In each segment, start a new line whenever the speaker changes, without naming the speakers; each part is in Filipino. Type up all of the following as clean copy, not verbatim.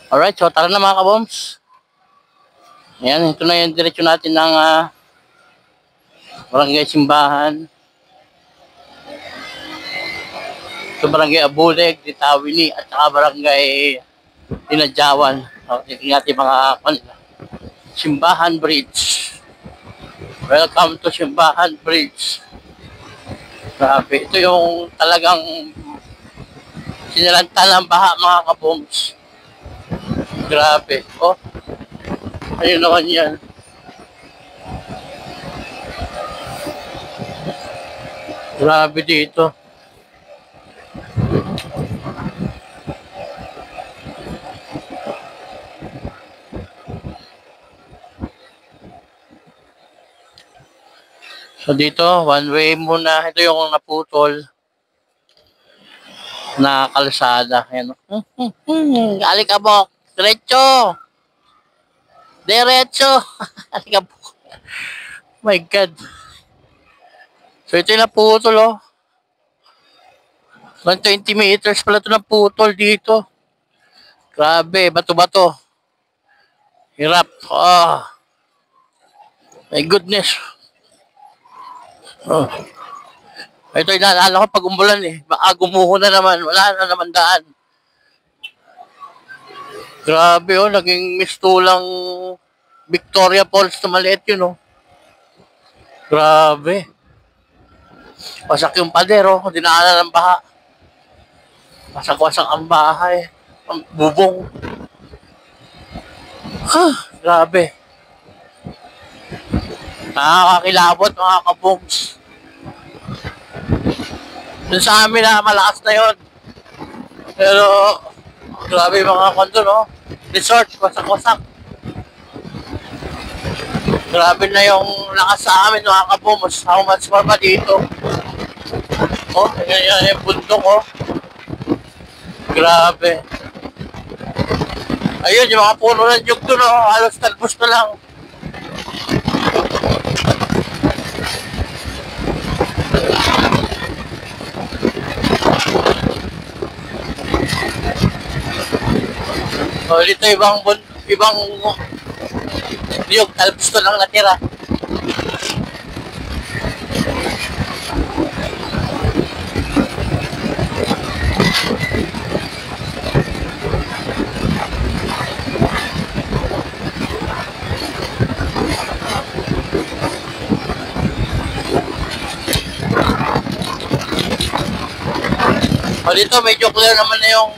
Alright, so tara na mga kaboms. Ayan, ito na yung diretsyo natin ng barangay Simbahan. Ito barangay Abuleg, Ditawini, at saka barangay Dinadjawan. Tingnan natin mga Simbahan Bridge. Welcome to Simbahan Bridge. Grabe, ito yung talagang sinalanta ng baha mga kaboms. Grabe, oh. Ayun naman yan. Grabe dito. So dito, one way muna. Ito yung naputol na kalsada. Ayan. Alikabok. Diretso. Diretso. Alikabok. My God. So ito yung naputol, oh. 120 meters pala ito naputol dito. Grabe, bato-bato. Hirap. Oh. My goodness. Oh. Ito yung naalala ko pag umulan eh. Baka gumuho na naman. Wala na naman daan. Grabe, oh. Naging mistulang Victoria Falls na maliit yun, oh. Grabe. Wasak yung pader, oh. Dinaanan ng baha. Wasak-wasak ang bahay. Ang bubong. Grabe. Nakakakilabot mga kaboms. Dun sa amin na malakas na yun. Pero grabe mga kondo, no? Resort, wasak-wasak. Grabe na yung lakas sa amin mga kaboms. How much more pa dito? Oh, yan yung bundok, oh. Grabe. Ayun, yung mga puno ng jug doon, oh. Halos talbos na lang. Oh, dito ibang niyog, talbos na lang natira. O dito medyo clear naman na yung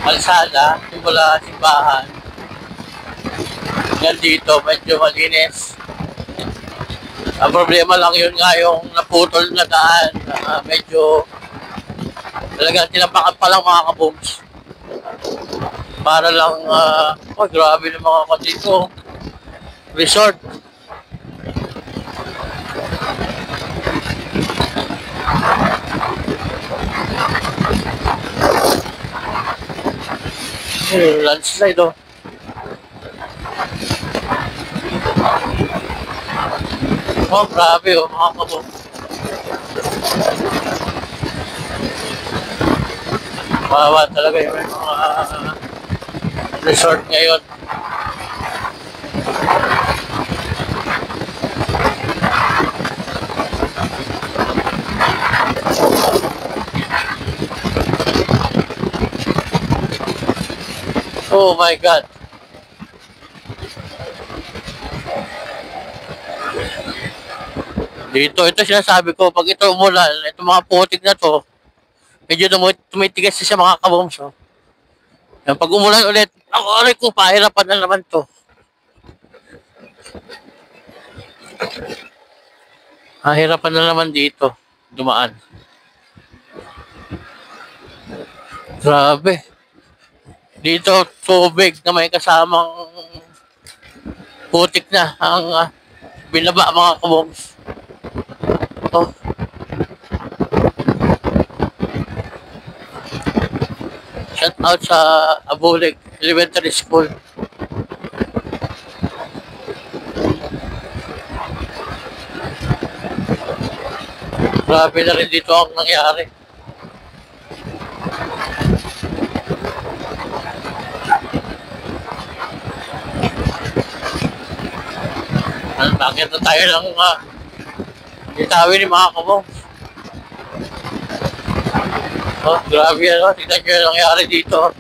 kalsada, simula simbahan. Yan dito, medyo malinis. Ang problema lang yun nga yung naputol na daan. Medyo talagang tinapakan pa lang mga kaboms. Para lang, oh grabe ng mga dito. Resort. Landslide, oh. Oh, grabe, oh, mga kabog. Mawawa talaga yung mga resort ngayon. Oh my God. Dito, ito sinasabi ko, pag ito umulan, ito mga putik na to, medyo tumitigas siya mga kaboms. Oh. Yan, pag umulan ulit, aray ko, pahirapan na naman to. Pahirapan na naman dito, dumaan. Grabe. Dito, tubig na may kasamang putik na ang binaba mga kaboms. Oh. Shout out sa Abuleg Elementary School. Grabe na rin dito ang nangyari. Pakita tayo ng itawin ni mga kabong. Oh, grabe yan. Oh. Tignan nyo yung nangyari dito.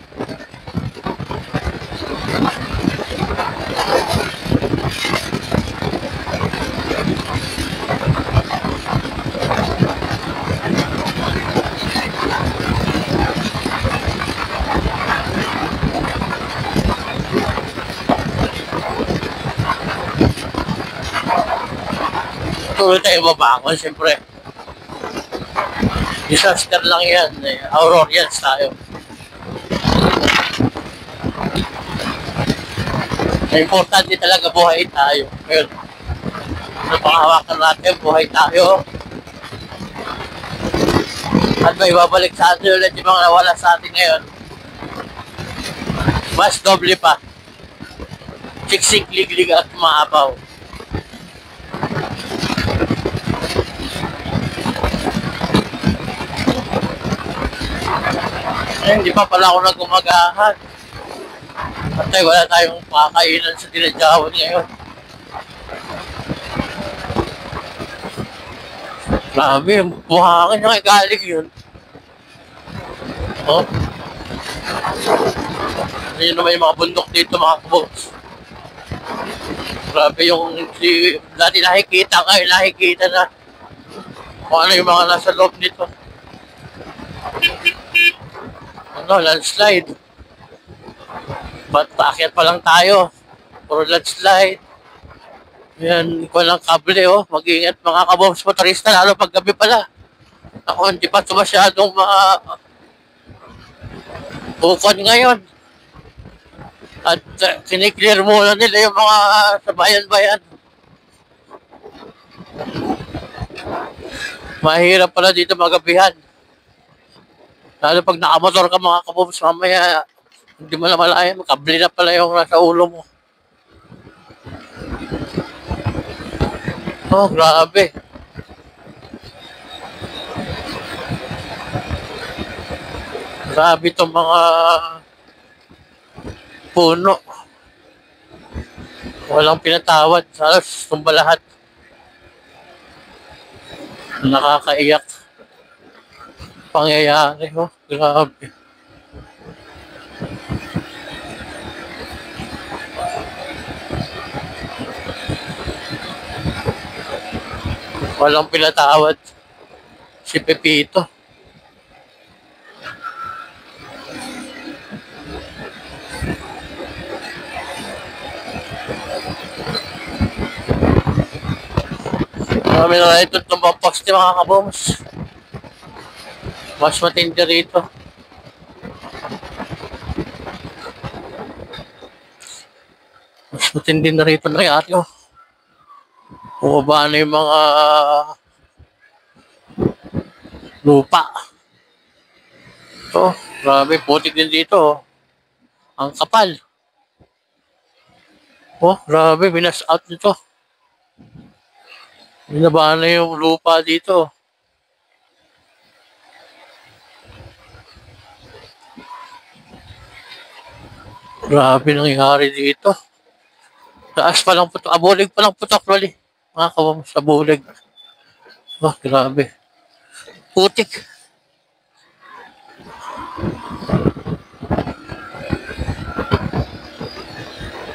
Tuloy tayo babangon, siyempre. Disaster lang yan. Aurorians tayo. Importante talaga buhay tayo. Ngayon, napangahawakan natin, buhay tayo. At may babalik sa atin ulit yung mga nawala sa atin ngayon. Mas doble pa. Siksik, liglig at maabaw. Hindi pa pala ako nagumagahan. At wala tayong pakainan sa dinadyawan ngayon. Grabe, buhangin na galing yun. Oh. Ayun naman yung mga bundok dito, mga kabos. Grabe yung dati nakikita ngayon, nakikita na kung ano yung mga nasa loob nito. Ano, landslide. Ba't paakyat pa lang tayo? Puro landslide. Yan, walang kable, oh. Mag-ingat mga kaboms motorista, lalo pag gabi pala. Ako, hindi pa ito masyadong bukon ngayon. At kiniklear muna nila yung mga sa bayan-bayan. Mahirap pala dito magabihan. Lalo pag nakamotor ka mga kaboms, mamaya hindi mo na malaya, makabli na pala yung nasa ulo mo. Oh, grabe. Grabe itong mga puno. Walang pinatawad. Halos tumba lahat. Nakakaiyak. Pangyayari, oh. Grabe. Walang pinatawad. Si Pepito. Marami na ito itong mga poste mga kaboms. Mas matindi rito. Mas matindi na rito nangyari, oh. Bumaba na yung mga lupa. Oh, grabe, putik din dito, oh. Ang kapal. Oh, grabe, binas out nito. Binaba na yung lupa dito. Grabe nangyari dito. Taas pa lang putok. Abulig pa lang putok, Rolly. Mga kawang sa bulig. Oh, grabe. Putik.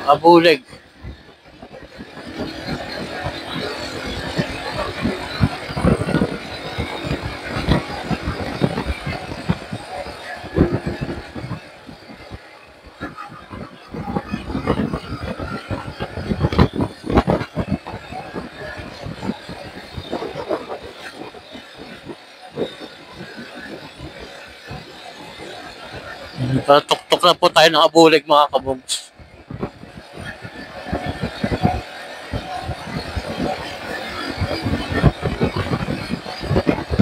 Abulig. Tuktok na po tayo ng abulig mga kaboms.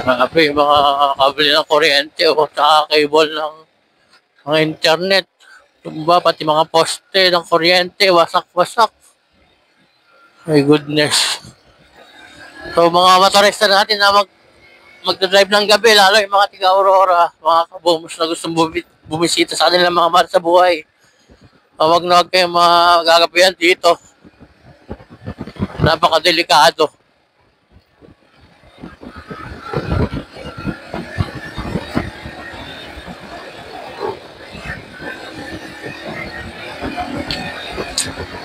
Grabe yung mga kabel ng kuryente o saka cable ng mga internet. Tumba pati mga poste ng kuryente, wasak-wasak. My goodness. So mga motorista natin na magdadrive ng gabi, lalo yung mga tiga-Aurora, mga kaboms na gustong bumisita sa kanilang mga mahal sa buhay. Huwag na huwag kayong magagabihan dito. Napakadelikado.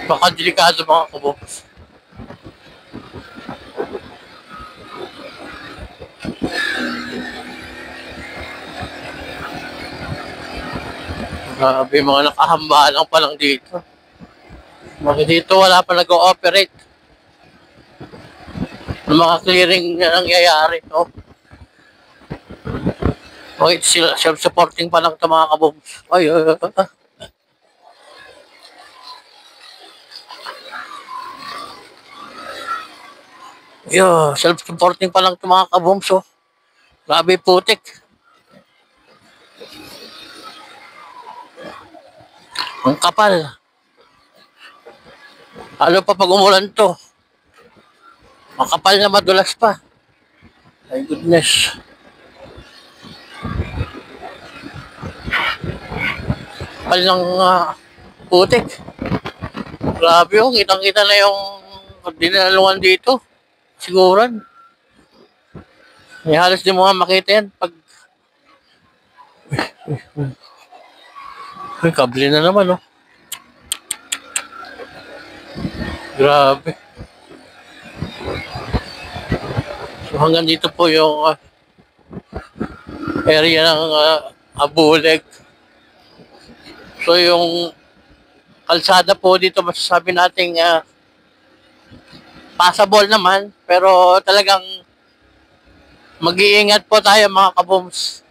Napakadelikado mga kabobs. Grabe, mga nakahambalang pa lang dito. Mga dito wala pa nag-ooperate. Ng mga clearing na nangyayari, no? Okay, self-supporting pa lang ito mga kabobs. Ay. Yo, self-supporting pa lang ito mga kabobs, oh. Grabe putik. Ang kapal. Ano pa pag umulan to? Makapal na madulas pa. My goodness. Kapal ng putik. Grabe yung kitang-kita na yung dinalungan dito. Siguran. May halos di mo nga makita yan pag... Ay, kable na naman, oh. Grabe. So hanggang dito po yung area ng Abuleg. So yung kalsada po dito masasabi nating passable naman, pero talagang mag-iingat po tayo mga kaboms.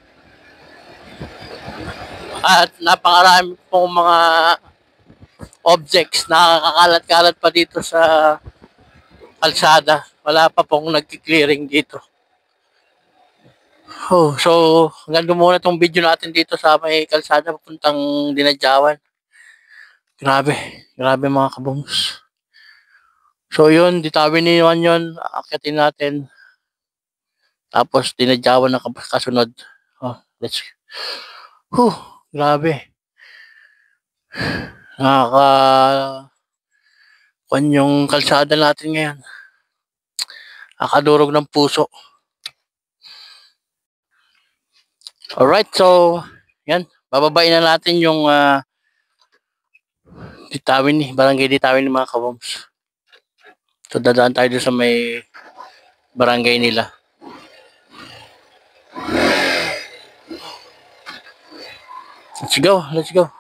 At napakarami pong mga objects na kakalat-kalat pa dito sa kalsada. Wala pa pong nag-clearing dito. Oh, so hanggang doon muna itong video natin dito sa may kalsada papuntang Dinadyawan. Grabe mga kaboms. So yun, ditawin niyon yun, akitin natin. Tapos Dinadyawan na kasunod. Oh, let's grabe. Kung yung kalsada natin ngayon. Nakadurog ng puso. Alright, so yan, bababain na natin yung barangay Ditawin ni mga kaboms. So dadaan tayo sa may barangay nila. Let's go.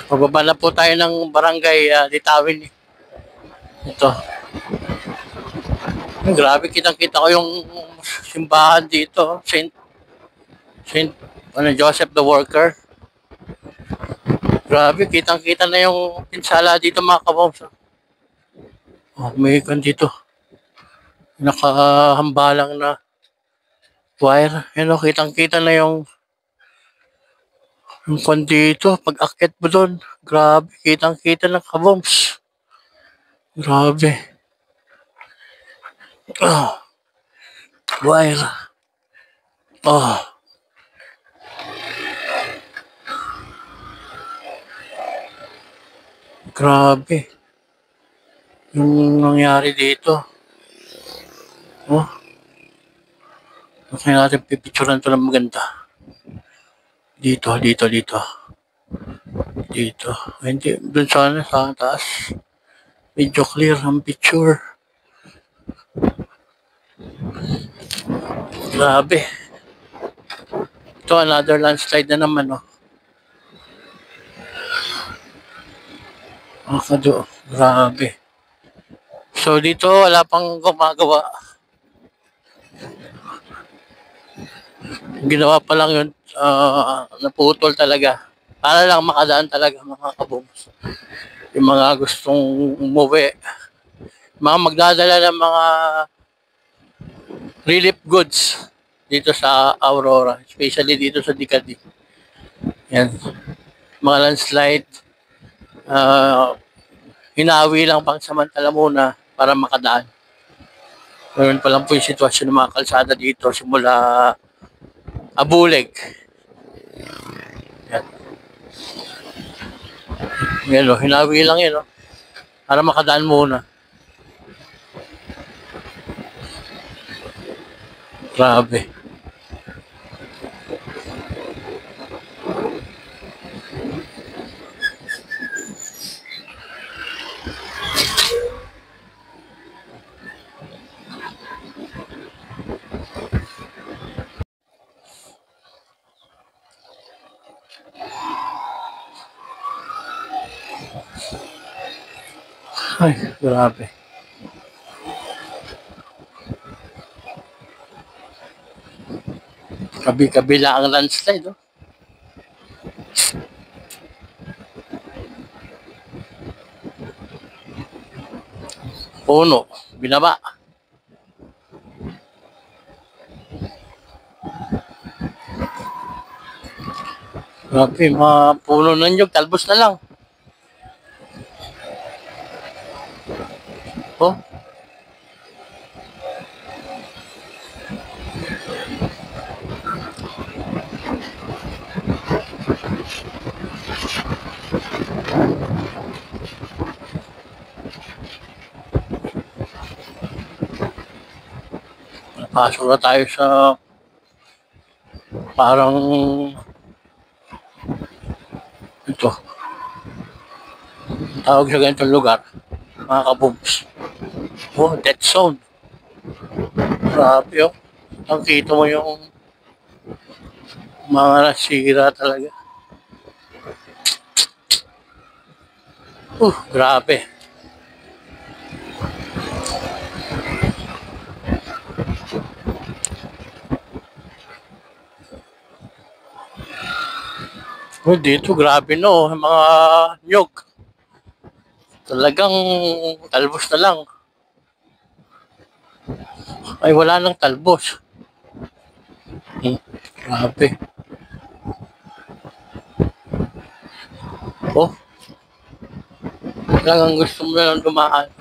Pababa na po tayo ng barangay Ditawin. Ito. Grabe, kitang-kita ko yung simbahan dito. Saint Joseph the Worker. Grabe, kitang-kita na yung pinsala dito mga kaboms. Oh, may ikan dito. Nakahambalang na wire. Yan o, kitang-kita na yung kwan dito, pag akit mo doon, grabe, kitang-kita ng kaboms. Grabe. Wire. Grabe. Yung nangyari dito. Okay natin pipicturean to ng maganda. Dito. Hindi, dun sana sa taas. Medyo clear ang picture. Grabe. Ito, another landslide na naman, oh. Grabe. So, dito, wala pang gumagawa. Ginawa pa lang yun, naputol talaga. Para lang makadaan talaga mga kaboms. Yung mga gustong umuwi. Mga magdadala ng mga relief goods dito sa Aurora, especially dito sa Dicadi. Yan. Mga landslide, hinawi lang pang samantala muna para makadaan. Meron pa lang po yung sitwasyon ng mga kalsada dito simula Abuleg. Yan. Yan o, hinawi lang yan o. Para makadaan muna. Grabe. Ay, grabe. Kabi-kabila ang landslide, oh. Puno, binaba. Grabe, mga puno ng nyug, talbos na lang. Oh. Pasok na tayo sa parang ito. Tawag sa ganitong lugar, mga kabubs. Oh, dead zone. Grabe, oh. Nakita mo yung mga nasira talaga. Grabe. Dito grabe no, mga nyog. Talagang talbos na lang. Ay wala nang talbos. Grabe. Oh. Talagang gusto mo lang dumaan.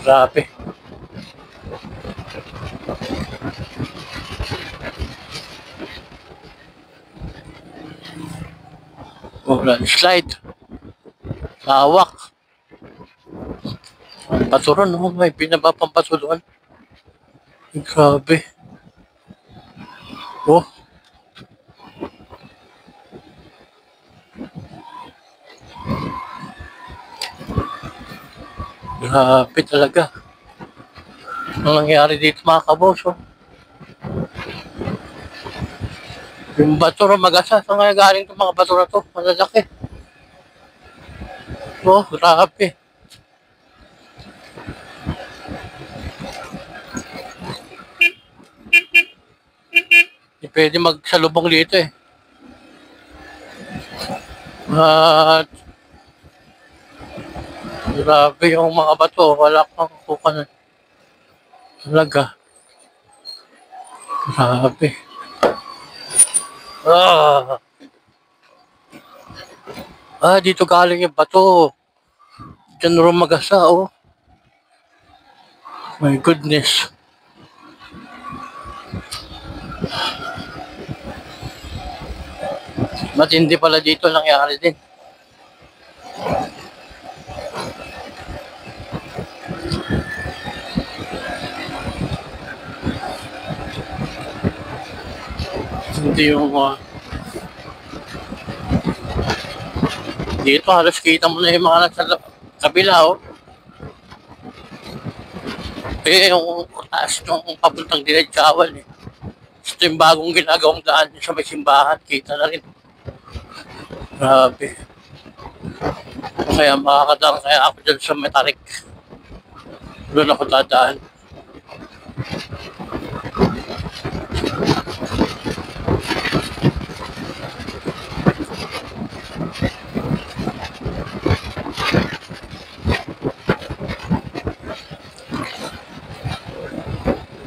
Grabe. Oh, landslide. Lawak. Paturon, oh, may pinabapang paturon. Grabe. Oh. Grabe talaga. Ang nangyari dito mga kaboso. Yung bato na mag-asa. Saan nga galing itong mga bato na to? Malalaki. Oh, grabe. Hindi pwede magsalubong dito eh. At grabe yung mga bato. Wala kang kukunan. Talaga. Grabe. Dito galing yung bato. Diyan rin mag-asa, oh. My goodness. Matindi pala dito nangyari din. Hindi yung dito halos kita mo na yung mga nasa kabila, oh. Yung taas yung papuntang Diretsawan eh. Ito yung bagong ginagawang daan sa may simbahan, kita na rin. Grabe. Kaya makakadaan kaya ako dyan sa Metarik. Doon ako dadaan.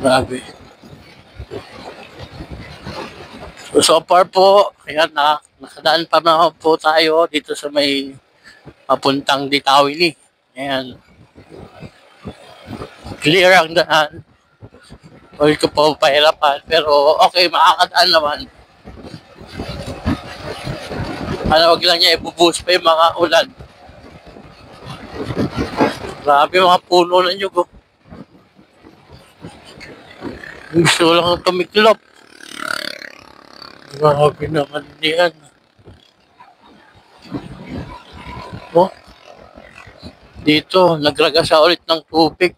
Grabe. So far po, kaya nakadaan pa naman po tayo dito sa may papuntang Ditawili. Ayan, clear ang daan. Huwag ko po pahirapan, pero okay, makakadaan naman. Wag lang niya ibubuhos pa yung mga ulan. Grabe mga puno na nyug. Gusto lang tumiklop. Grabe naman yan. Oh, dito, nagragasa ulit ng tubig.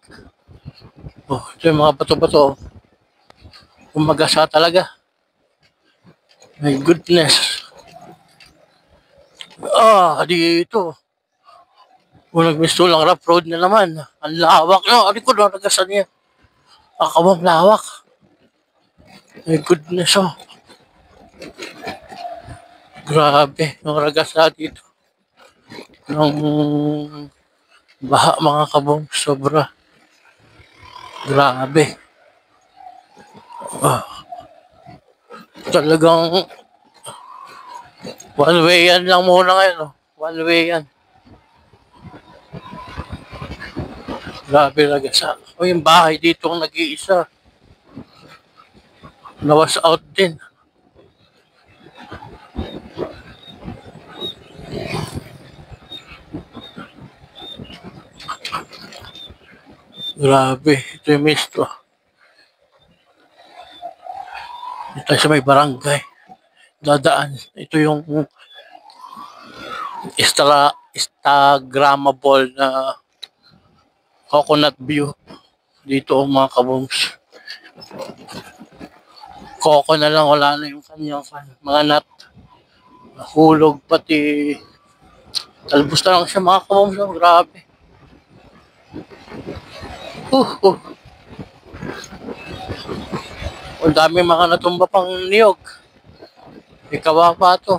Oh, ito yung mga bato-bato. Umagasa talaga. My goodness. Dito. Kung nagmisto lang rough road na naman. Ang lawak. No, ko na nagasa niya. Akawang lawak. My goodness, oh. Grabe. Yung ragasa dito. Ng baha mga kabong. Sobra. Grabe. Talagang one way yan lang muna ngayon. Oh. One way yan. Grabe ragasa. O yung bahay dito ang nag-iisa. Nawas out din. Grabe, ito yung misto. Ito sa may barangay. Dadaan. Ito yung Instagrammable na coconut view. Dito mga kabooms. Coco na lang, wala na yung kanyang mga nut. Nahulog pati. Talbos na lang siya mga kabooms. Grabe. Ang dami mga natumba pang niyog. Ikawa pa to.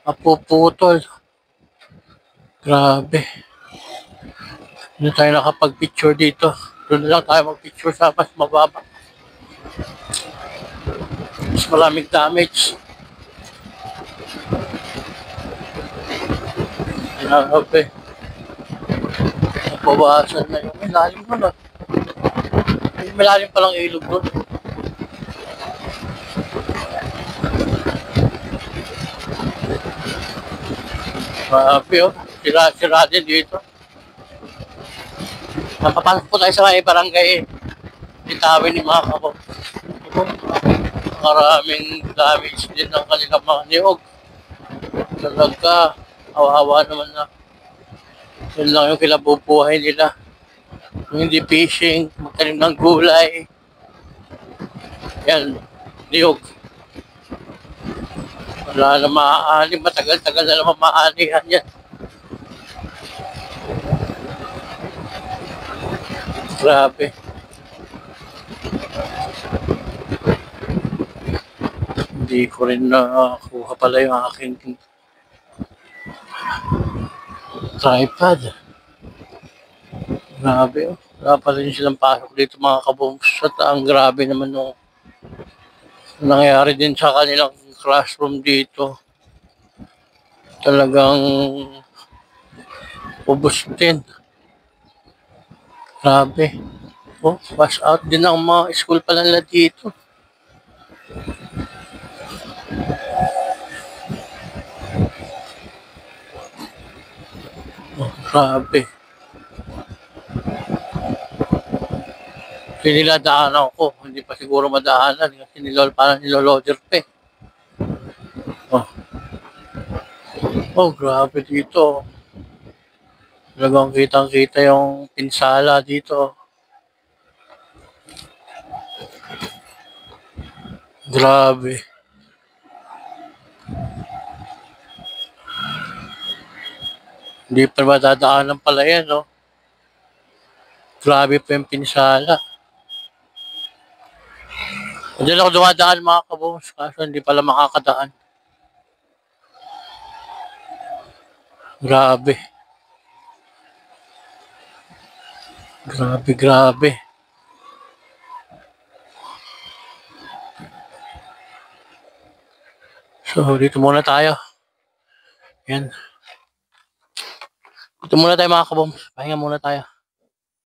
Mapuputol. Grabe. Hindi tayo nakapag-picture dito. Doon lang tayo mag-picture sa mas mababa. Mas maraming damage. Grabe. Napawasan na yung ilalim mo na. May malalim palang ilog doon. Grabe, oh. Sira din dito. Napapasok po tayo sa may barangay. Ditawin ni mga kabog. Maraming damage din ng kanilang mga niyog. Talaga, awawa naman na. Yun lang yung kinabubuhay nila. Kung hindi fishing, magtanim ng gulay. Yan, niyog. Wala na maaani, matagal-tagal na naman maanihan yan. Grabe. Hindi ko rin nakuha pala yung aking tripod. Grabe, oh. Wala pa rin silang pasok dito mga kabooms. At ang grabe naman nung nangyari din sa kanilang classroom dito. Talagang ubos din. Grabe. Oh, wash out din ang mga school pala nila dito. Oh, grabe. Daanan ko. Hindi pa siguro madaanan kasi parang niloloader pa eh. Oh, grabe dito. Talagang kitang-kita yung pinsala dito. Grabe. Hindi pa madadaanan pala yan, no? Grabe pa yung pinsala. Diyan ako dumadaan mga kabos, kaso hindi pala makakadaan. Grabe. Grabe. So, dito muna tayo. Yan. Dito muna tayo mga kaboms. Pahinga muna tayo.